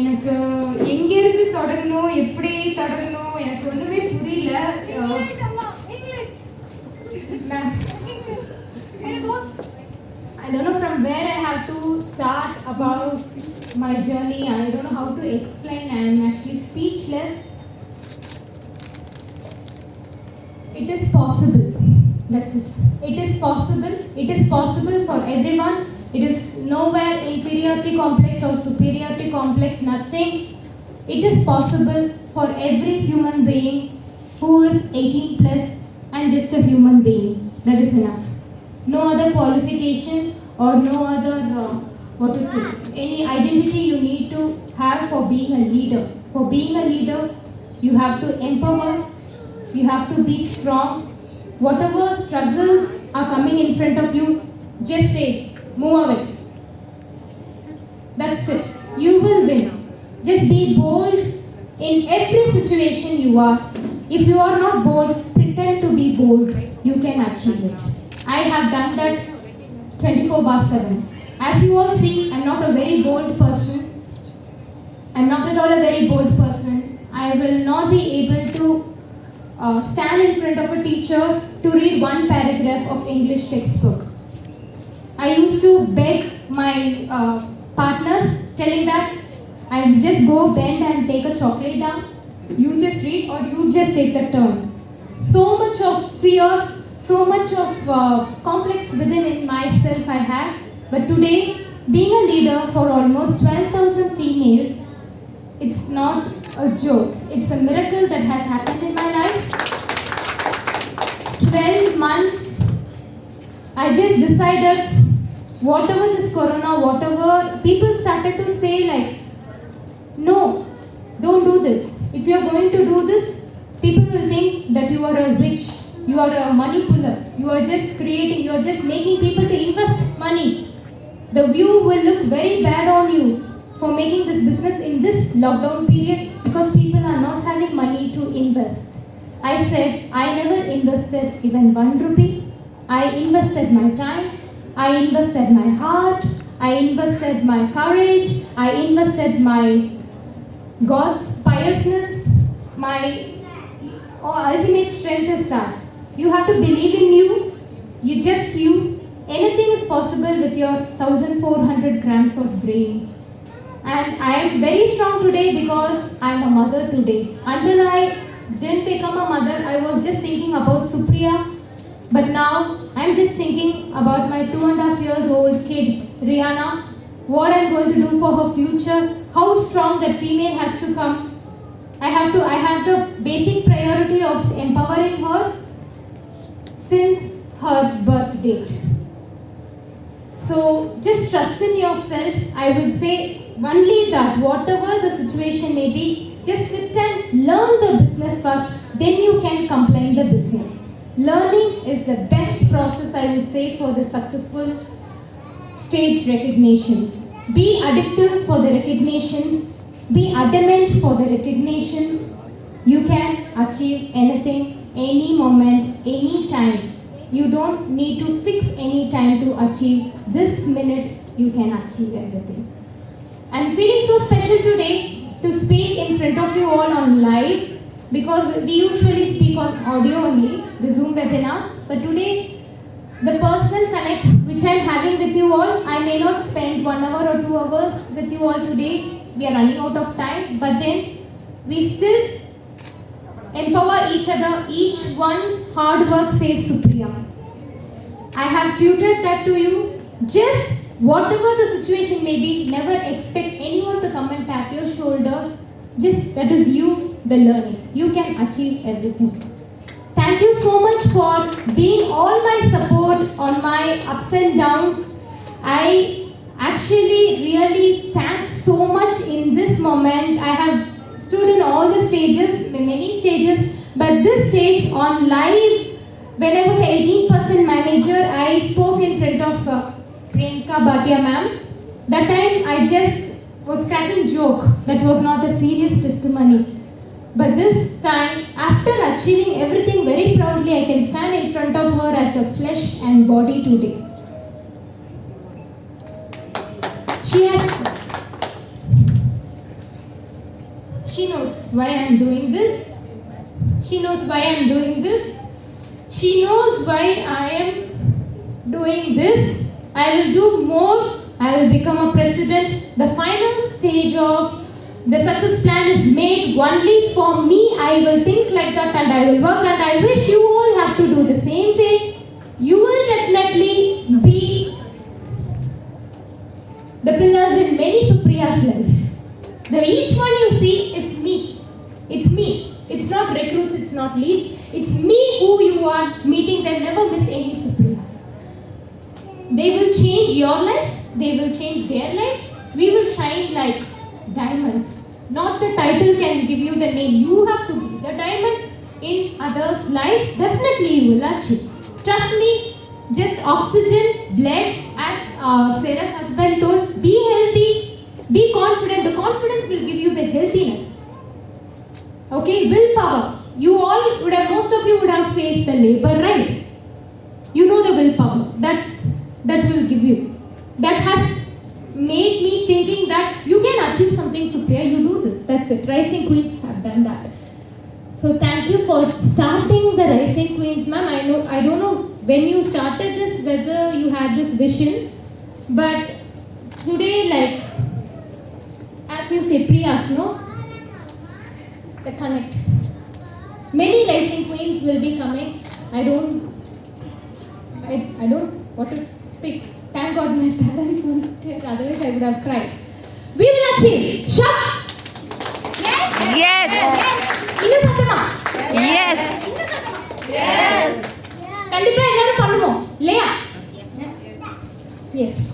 எனக்கு எங்கேருந்து தொடங்கணும், எப்படி தொடங்கணும் எனக்கு ஒன்றுமே புரியல. I don't know from where I have to start about my journey. I don't know how to explain. I am actually speechless. It is possible. That's it. It is possible. It is possible for everyone. It is nowhere inferiority complex or superiority complex, nothing. It is possible for every human being who is 18 plus and just a human being. That is enough. No other qualification or no other, any identity you need to have for being a leader. For being a leader, you have to empower, you have to be strong. Whatever struggles are coming in front of you, just say, move away. That's it. You will win. Just be bold in every situation you are. If you are not bold, pretend to be bold. You can achieve it. I have done that 24/7. As you all see, I'm not a very bold person. I'm not at all a very bold person. I will not be able to stand in front of a teacher to read one paragraph of English textbook. I used to beg my partners, telling that I will just go bend and take a chocolate down. You just read or you just take the turn. So much of fear, so much of complex within in myself I had. But today, being a leader for almost 12,000 females, it's not a joke. It's a miracle that has happened in my life. 12 months, I just decided, whatever this corona, whatever, people started to say like, no, don't do this. If you are going to do this, people will think that you are a witch, you are a money puller, you are just creating, you are just making people to invest money. The view will look very bad on you for making this business in this lockdown period because people are not having money to invest. I said, I never invested even 1 rupee. I invested my time, I invested my heart, I invested my courage, I invested my God's piousness. My ultimate strength is that you have to believe in you, just you. Anything is possible with your 1400 grams of brain. And I am very strong today because I am a mother today. Until I didn't become a mother, I was just thinking about Supriya. But now I am just thinking about my 2.5 years old kid, Rihanna. What I am going to do for her future. How strong that female has to come. I have the basic priority of empowering her since her birth date. So just trust in yourself. I will say only that whatever the situation may be, just sit and learn the business first, then you can complain the business. Learning is the best process, I would say, for the successful stage recognitions. Be addictive for the recognitions. Be adamant for the recognitions. You can achieve anything, any moment, any time. You don't need to fix any time to achieve. This minute, you can achieve everything. I'm feeling so special today to speak in front of you all on live because we usually speak on audio only, the Zoom webinars. But today, the personal connect which I'm having with you all, I may not spend 1 hour or 2 hours with you all today. We are running out of time, but then we still empower each other. Each one's hard work says Supriya. I have tutored that to you. Just whatever the situation may be, never expect anyone to come and tap your shoulder. Just that is you, the learning. You can achieve everything. Thank you so much for being all my support on my ups and downs. I actually really thank so much in this moment. I have stood in all the stages, many stages, but this stage on live, when I was 18% manager, I spoke in front of Priyanka Bhatia ma'am. That time I just was cracking joke. That was not a serious testimony. But this time, after achieving everything very proudly, I can stand in front of her as a flesh and body today. She has She knows why I am doing this. She knows why I am doing this. She knows why I am doing this. I will do more. I will become a president. The final stage of the success plan is made only for me. I will think like that and I will work, and I wish you all have to do the same thing. You will definitely be the pillars in many Supriya's life. Each one you see, it's me. It's me. It's not recruits, it's not leads. It's me who you are meeting them. Never miss any Supriyas. They will change your life. They will change their lives. We will shine like diamonds. Not the title can give you the name. You have to be the diamond in others' life. Definitely you will achieve. Trust me, just oxygen, blood, as Sarah's husband told, be healthy, be confident. The confidence will give you the healthiness. Okay, willpower. You all would have, most of you would have faced the labor, right? You know the willpower that will give you. That has made me thinking that you can achieve something, Supriya. You do this. That's it. Rising Queens have done that. So thank you for starting the Rising Queens, ma'am. I don't know when you started this, whether you had this vision, but today, like, as you say, Priyas, no? The connect. Many Rising Queens will be coming. I don't want to speak. Thank God my parents weren't there, otherwise I would have cried. We will achieve. Shah! Yes. Innu sathama? Yes. Yes. Kandipa ellarum pannuvom. Leya? Yes.